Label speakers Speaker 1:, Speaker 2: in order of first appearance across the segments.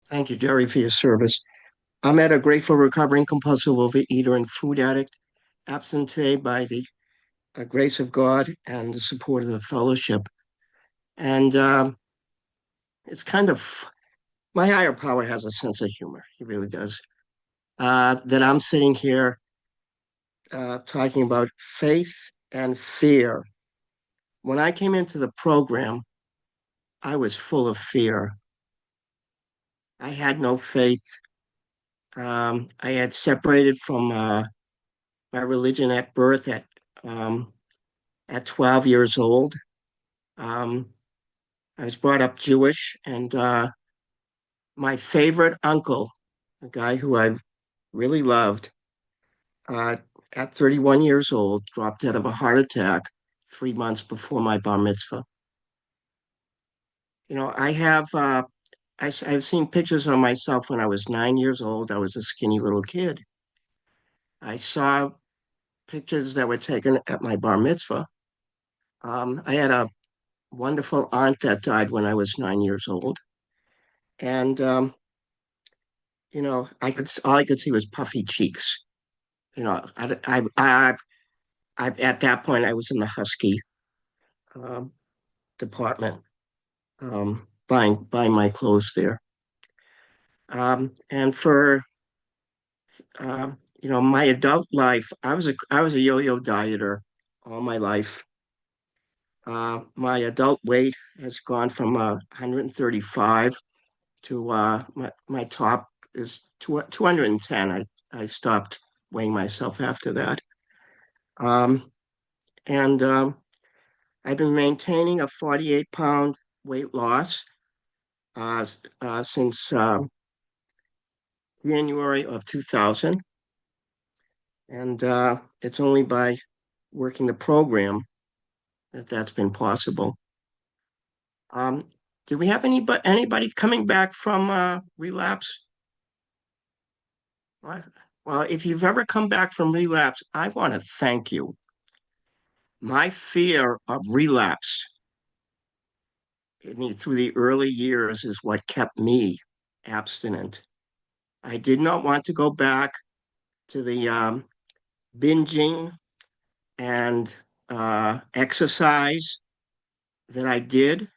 Speaker 1: Thank you, Jerry, for your service. I'm at a grateful recovering compulsive overeater and food addict, absent today by the grace of God and the support of the fellowship. And it's kind of my higher power has a sense of humor. He really does. That I'm sitting here talking about faith and fear. When I came into the program, I was full of fear. I had no faith. I had separated from my religion at birth um, at 12 years old. Um, I was brought up Jewish, and my favorite uncle, a guy who I really loved, uh, at 31 years old, dropped dead of a heart attack 3 months before my bar mitzvah. You know, I've seen pictures of myself when I was 9 years old. I was a skinny little kid. I saw pictures that were taken at my bar mitzvah. I had a wonderful aunt that died when I was 9 years old. And I could all I could see was puffy cheeks. You know, at that point I was in the Husky um, department, buying my clothes there. And for my adult life, I was a yo-yo dieter all my life. My adult weight has gone from 135 to my top is 210. I stopped weighing myself after that. Um, and I've been maintaining a 48-pound weight loss since January of 2000. And it's only by working the program that that's been possible. Um, do we have anybody coming back from relapse? Well, if you've ever come back from relapse, I want to thank you. My fear of relapse through the early years is what kept me abstinent. I did not want to go back to the binging and exercise that I did.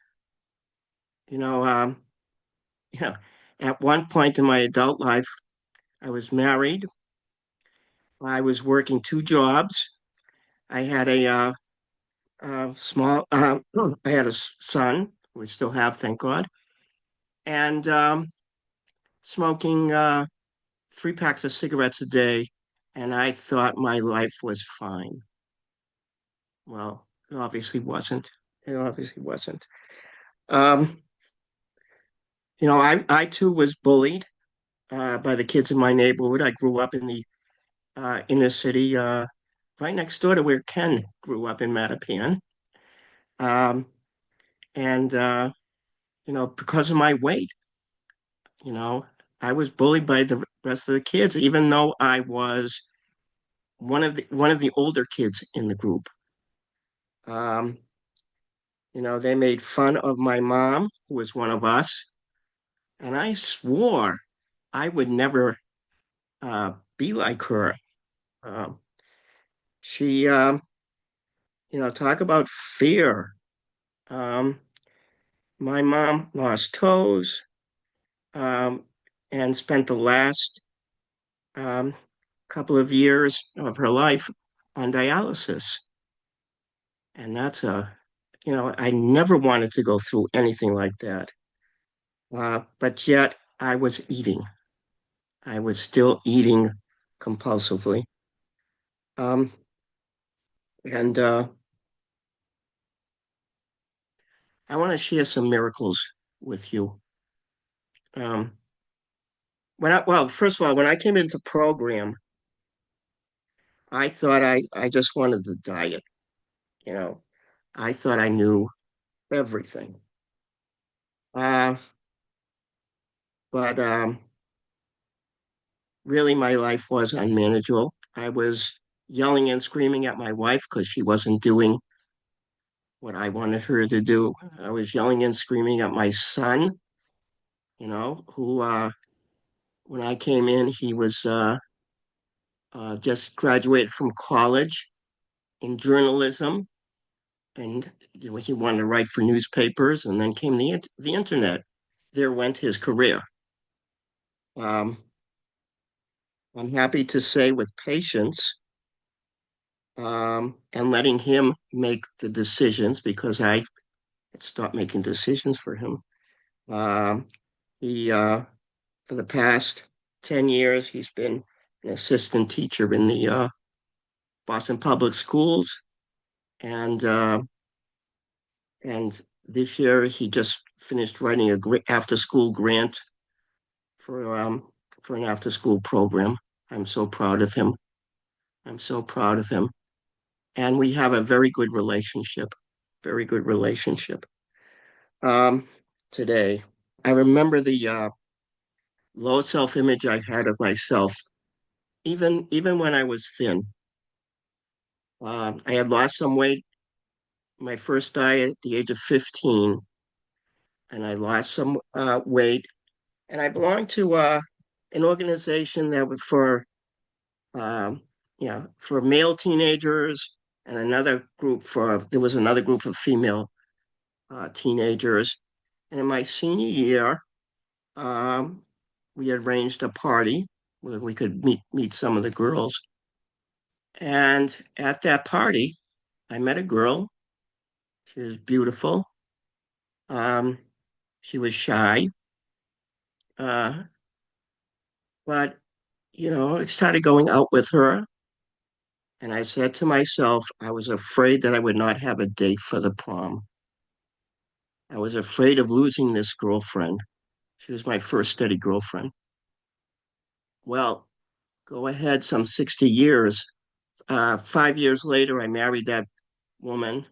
Speaker 1: You know, you know, at one point in my adult life, I was married. I was working two jobs. I had I had a son. We still have, thank God, and smoking 3 packs of cigarettes a day, and I thought my life was fine. Well, it obviously wasn't. It obviously wasn't. Um, I too was bullied by the kids in my neighborhood. I grew up in the inner city, right next door to where Ken grew up in Mattapan. Um, and because of my weight, you know, I was bullied by the rest of the kids, even though I was one of the older kids in the group. Um, they made fun of my mom, who was one of us, and I swore I would never be like her. Um, she, talk about fear. Um, my mom lost toes um, and spent the last um, couple of years of her life on dialysis. And I never wanted to go through anything like that. But yet I was eating. I was still eating compulsively. Um, and I want to share some miracles with you. Um, first of all, when I came into program, I thought I just wanted to diet. You know, I thought I knew everything. Uh, but really, my life was unmanageable. I was yelling and screaming at my wife because she wasn't doing what I wanted her to do. I was yelling and screaming at my son who when I came in, he was just graduated from college in journalism, and he wanted to write for newspapers, and then came the internet. There went his career. Um, I'm happy to say, with patience and letting him make the decisions, because I had stopped making decisions for him. Um, he For the past 10 years, he's been an assistant teacher in the Boston Public Schools, and and this year he just finished writing a great after-school grant for um, for an after-school program. I'm so proud of him. I'm so proud of him, and we have a very good relationship. Very good relationship. Um, Today, I remember the low self-image I had of myself, even when I was thin. I had lost some weight my first diet at the age of 15, and I lost some weight. And I belonged to an organization that was um, for male teenagers, and there was another group of female teenagers. And in my senior year, um, we had arranged a party where we could meet some of the girls. And at that party, I met a girl. She was beautiful. Um, she was shy, uh, but I started going out with her, and I said to myself, I was afraid that I would not have a date for the prom. I was afraid of losing this girlfriend. She was my first steady girlfriend. Well, go ahead, some 60 years. 5 years later, I married that woman,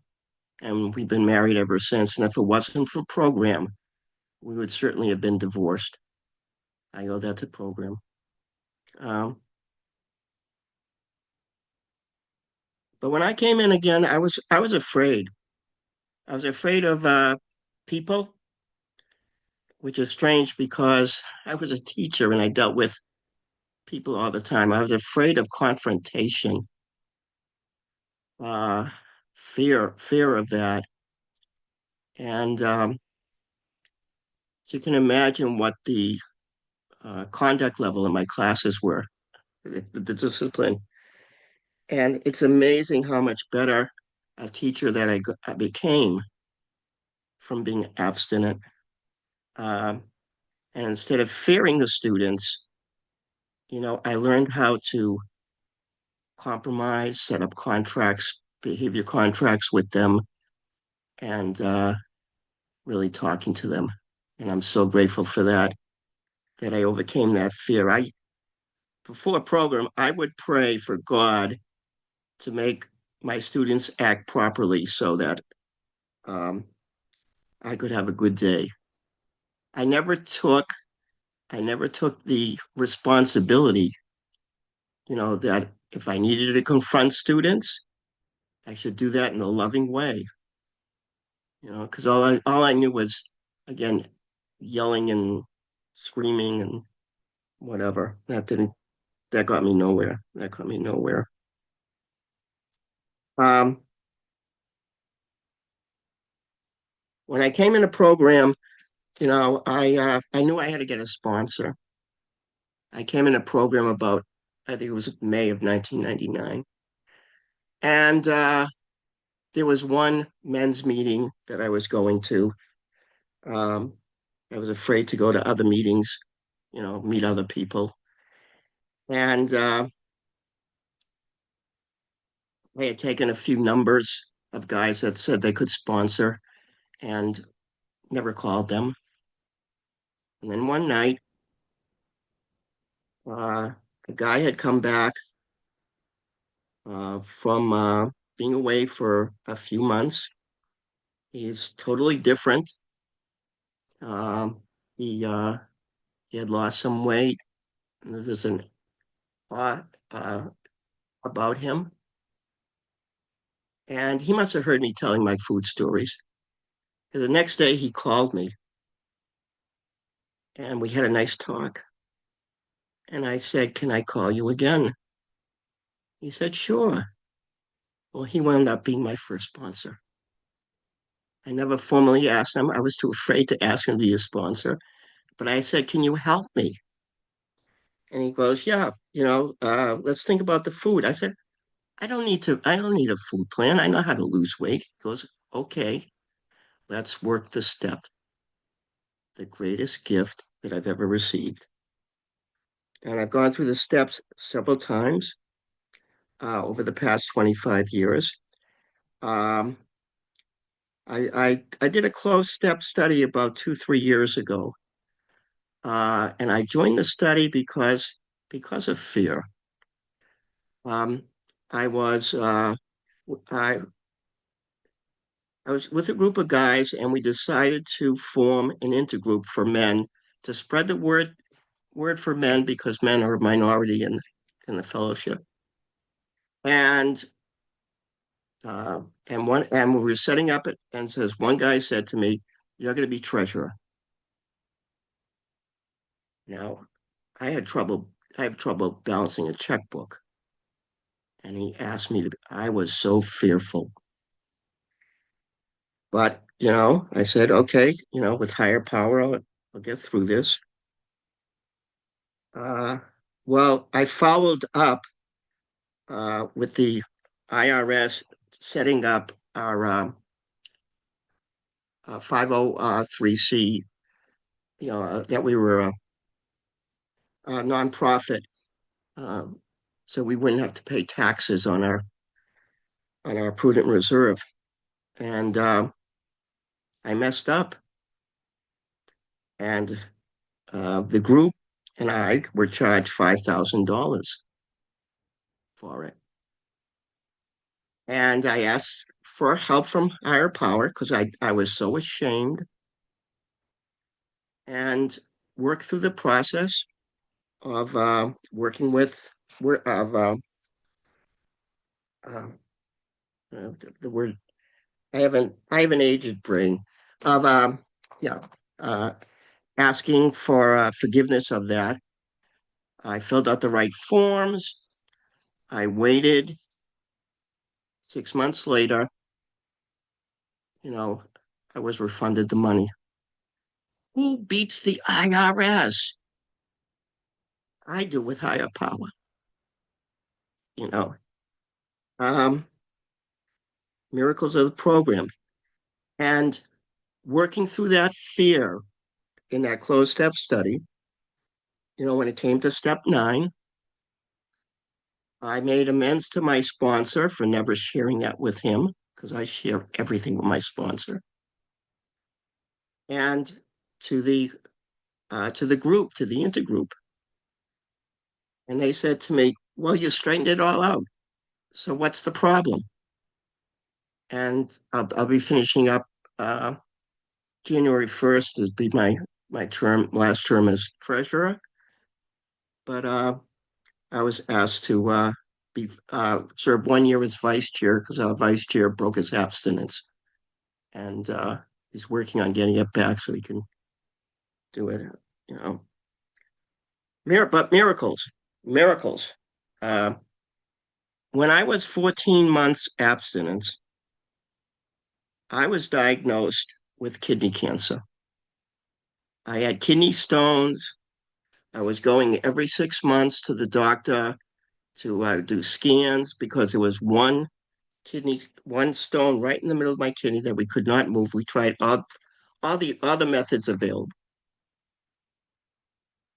Speaker 1: and we've been married ever since. And if it wasn't for program, we would certainly have been divorced. I owe that to program. Um, but when I came in again, I was afraid. I was afraid of people, which is strange because I was a teacher and I dealt with people all the time. I was afraid of confrontation, uh, fear of that. And you can imagine what the conduct level in my classes were, the discipline. And it's amazing how much better a teacher that I became from being abstinent. Um, and instead of fearing the students, I learned how to compromise, set up contracts, behavior contracts with them, and really talking to them. And I'm so grateful for that I overcame that fear. Before a program, I would pray for God to make my students act properly so that um, I could have a good day. I never took I never took the responsibility, that if I needed to confront students, I should do that in a loving way, because all I knew was, again, yelling and screaming and whatever. That got me nowhere. That got me nowhere. Um, when I came in the program, I knew I had to get a sponsor. I came in a program about, I think it was May of 1999, and there was one men's meeting that I was going to. Um, I was afraid to go to other meetings, meet other people. And I had taken a few numbers of guys that said they could sponsor and never called them. And then one night, uh, a guy had come back from being away for a few months. He's totally different. Um, he uh, he had lost some weight. And there's an thought about him, and he must have heard me telling my food stories. The next day, he called me and we had a nice talk. And I said, "Can I call you again?" He said, "Sure." Well, he wound up being my first sponsor. I never formally asked him. I was too afraid to ask him to be a sponsor. But I said, "Can you help me?" And he goes, "Yeah, let's think about the food." I said, I don't need a food plan. I know how to lose weight." He goes, "Okay, let's work the steps." The greatest gift that I've ever received. And I've gone through the steps several times over the past 25 years. Um, I did a closed step study about 3 years ago. And I joined the study because of fear. Um, I was I I was with a group of guys, and we decided to form an intergroup for men to spread the word for men because men are a minority in the fellowship. And and we were setting up it, and says one guy said to me, "You're going to be treasurer." Now, I have trouble balancing a checkbook, and he asked me to. I was so fearful, but I said, "Okay, with higher power, I'll get through this." Uh, well, I followed up with the IRS setting up our 503c, that we were a nonprofit, um, so we wouldn't have to pay taxes on our prudent reserve. And I messed up, and the group and I were charged $5,000 for it. And I asked for help from higher power because I was so ashamed, and worked through the process of working with of uh, the word I have an aged brain of yeah uh, asking for forgiveness of that. I filled out the right forms. I waited 6 months later. You know, I was refunded the money. Who beats the IRS? I do with higher power. You know, um, miracles of the program, and working through that fear in that closed step study. When it came to step 9, I made amends to my sponsor for never sharing that with him because I share everything with my sponsor, and to the group, to the intergroup. And they said to me, "Well, you straightened it all out. So what's the problem?" And I'll be finishing up uh, January 1st to be my last term as treasurer. But I was asked to be serve 1 year as vice chair because our vice chair broke his abstinence, and he's working on getting it back so he can do it. You know, but miracles. Uh, when I was 14 months abstinence, I was diagnosed with kidney cancer. I had kidney stones. I was going every 6 months to the doctor to do scans because there was one stone right in the middle of my kidney that we could not move. We tried all the other methods available,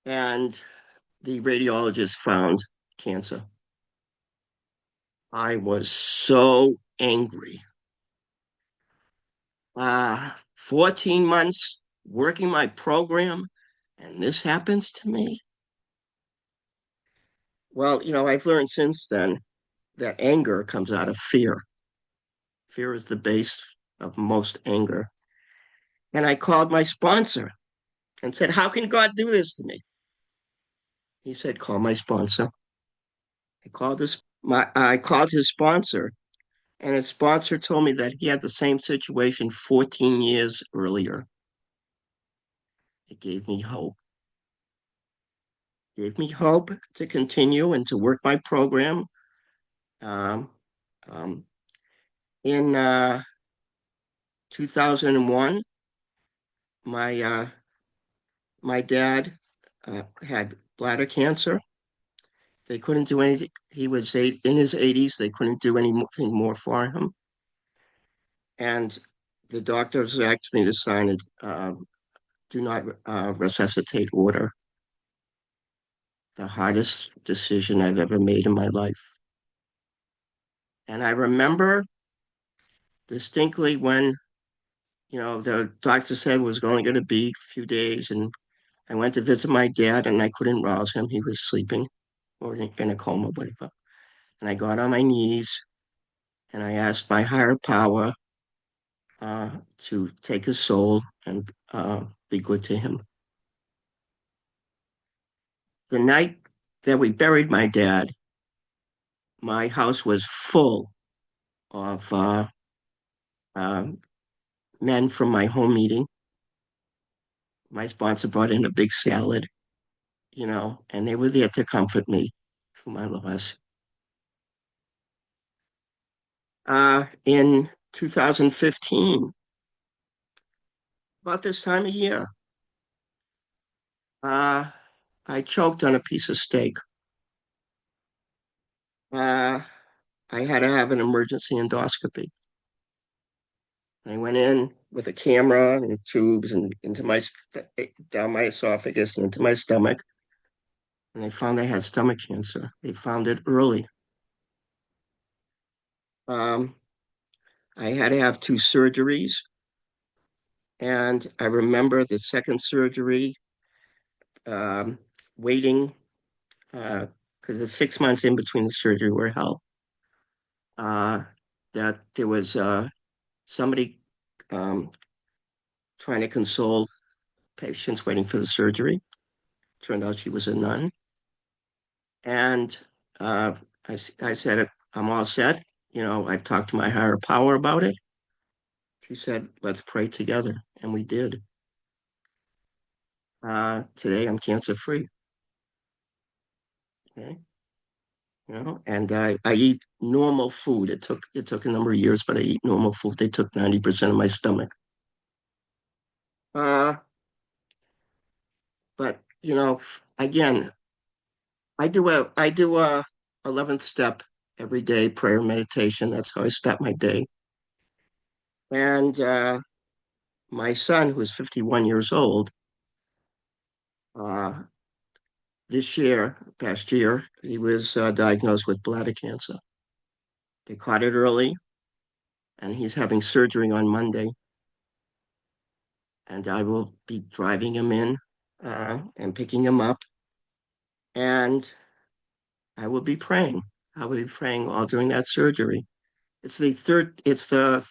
Speaker 1: and the radiologist found cancer. I was so angry. 14 months working my program, and this happens to me. Well, I've learned since then that anger comes out of fear. Fear is the base of most anger. And I called my sponsor and said, "How can God do this to me?" He said, "Call my sponsor." I called his sponsor, and his sponsor told me that he had the same situation 14 years earlier. It gave me hope. gave me hope to continue and to work my program. Um, um, in 2001, my my dad had bladder cancer. They couldn't do anything. He was in his 80s. They couldn't do anything more for him. And the doctors actually decided do not resuscitate order. The hardest decision I've ever made in my life. And I remember distinctly when, the doctor said it was only going to be a few days. And I went to visit my dad and I couldn't rouse him. He was sleeping or in a coma, whatever. And I got on my knees and I asked my higher power to take his soul and be good to him. The night that we buried my dad, my house was full of uh, men from my home meeting. My sponsor brought in a big salad, and they were there to comfort me through my loss. In 2015, about this time of year, uh, I choked on a piece of steak. Uh, I had to have an emergency endoscopy. I went in with a camera and tubes and down my esophagus and into my stomach, and they found I had stomach cancer. They found it early. Um, I had to have two surgeries, and I remember the second surgery, um, waiting because the 6 months in between the surgery were hell. That there was somebody um, trying to console patients waiting for the surgery. Turned out she was a nun. And uh, I said, I'm all set. I've talked to my higher power about it. She said, let's pray together. And we did. Today I'm cancer free. Okay. And I eat normal food. It took a number of years, but I eat normal food. They took 90% of my stomach. Uh, but again, I do a 11th step every day, prayer meditation. That's how I start my day. And my son, who's 51 years old, uh, past year, he was diagnosed with bladder cancer. They caught it early, and he's having surgery on Monday. And I will be driving him in and picking him up, and I will be praying. I will be praying all during that surgery. It's the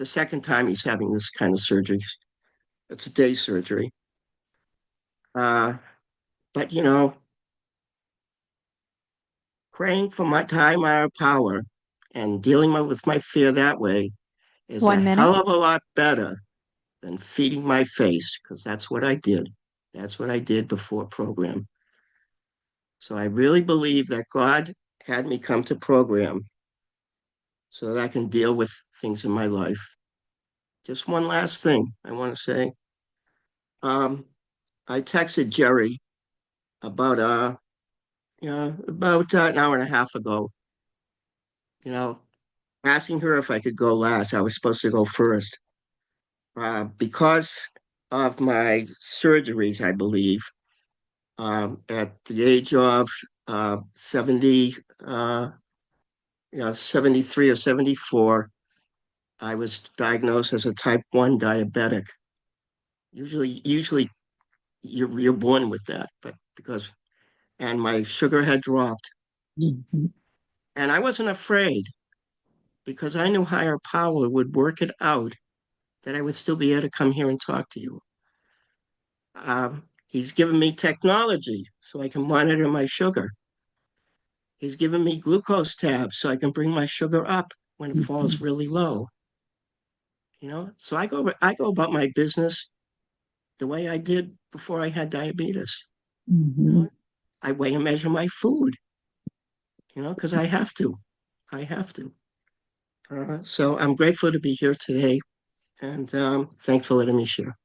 Speaker 1: second time he's having this kind of surgery. It's a day surgery. Uh, but praying for my time, our power, and dealing with my fear that way is a
Speaker 2: 1 minute.
Speaker 1: hell of a lot better than feeding my face, because that's what I did. That's what I did before program. So I really believe that God had me come to program so that I can deal with things in my life. Just one last thing I want to say. Um, I texted Jerry about an hour and a half ago, you know, asking her if I could go last. I was supposed to go first. Because of my surgeries, I believe, at the age of 70, 73 or 74, I was diagnosed as a type 1 diabetic. Usually you're born with that, but and my sugar had dropped.
Speaker 2: Mhm.
Speaker 1: And I wasn't afraid because I knew higher power would work it out that I would still be able to come here and talk to you. He's given me technology so I can monitor my sugar. He's given me glucose tabs so I can bring my sugar up when it falls
Speaker 2: Mhm.
Speaker 1: really low. So I go about my business the way I did before I had diabetes.
Speaker 2: Mhm.
Speaker 1: I weigh and measure my food, because I have to. I have to. So I'm grateful to be here today and thankful for letting me share.